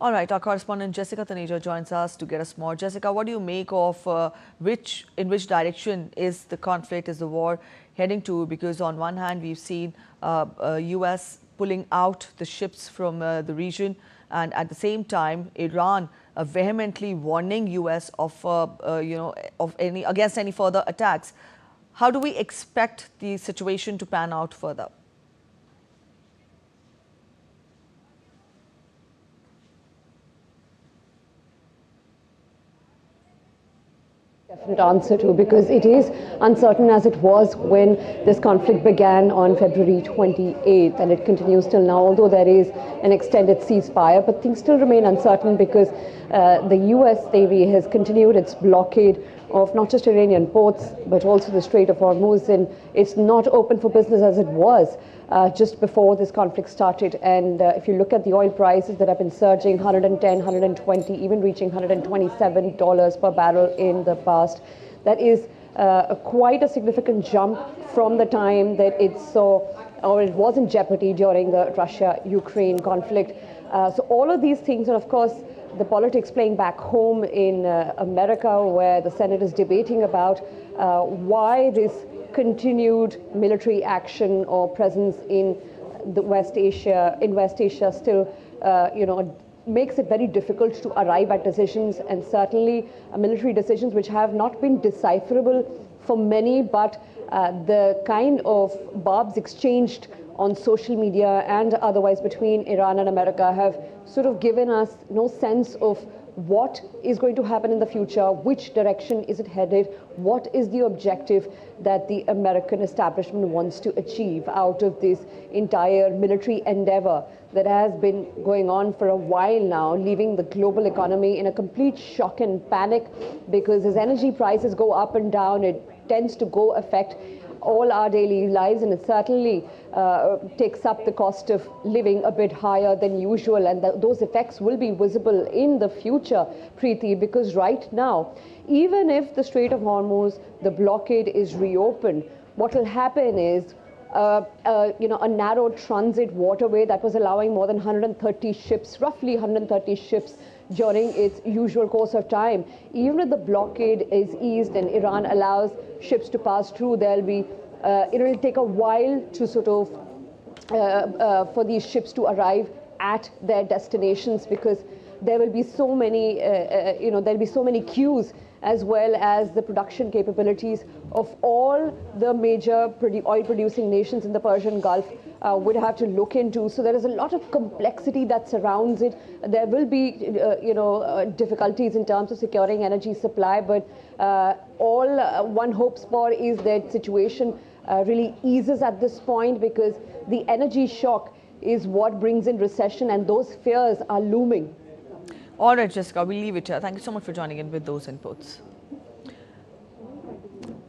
All right, our correspondent Jessica Taneja joins us to get us more. Jessica, what do you make of in which direction is the conflict, is the war heading to? Because on one hand, we've seen US pulling out the ships from the region, and at the same time, Iran vehemently warning US of against any further attacks. How do we expect the situation to pan out further? Definite answer to, because it is uncertain as it was when this conflict began on February 28th, and it continues till now, although there is an extended ceasefire, but things still remain uncertain because the US Navy has continued its blockade of not just Iranian ports but also the Strait of Hormuz, and it's not open for business as it was just before this conflict started. And if you look at the oil prices that have been surging 110, 120, even reaching $127 per barrel in the past, that is quite a significant jump from the time that it saw, or it was in jeopardy during the Russia-Ukraine conflict. So all of these things, and of course the politics playing back home in America, where the Senate is debating about why this continued military action or presence in the West Asia still, makes it very difficult to arrive at decisions, and certainly military decisions which have not been decipherable for many, but the kind of barbs exchanged on social media and otherwise between Iran and America have sort of given us no sense of what is going to happen in the future, which direction is it headed, what is the objective that the American establishment wants to achieve out of this entire military endeavor that has been going on for a while now, leaving the global economy in a complete shock and panic, because as energy prices go up and down, it tends to affect all our daily lives, and it certainly takes up the cost of living a bit higher than usual, and those effects will be visible in the future, Preeti, because right now, even if the Strait of Hormuz, the blockade is reopened, what will happen is a narrow transit waterway that was allowing more than 130 ships, roughly 130 ships during its usual course of time. Even if the blockade is eased and Iran allows ships to pass through, there'll be it will take a while to sort of for these ships to arrive at their destinations, because there will be so many there'll be so many queues, as well as the production capabilities of all the major oil producing nations in the Persian Gulf would have to look into. So there is a lot of complexity that surrounds it. There will be difficulties in terms of securing energy supply, but all one hopes for is that situation really eases at this point, because the energy shock is what brings in recession, and those fears are looming. All right, Jessica, we'll leave it here. Thank you so much for joining in with those inputs.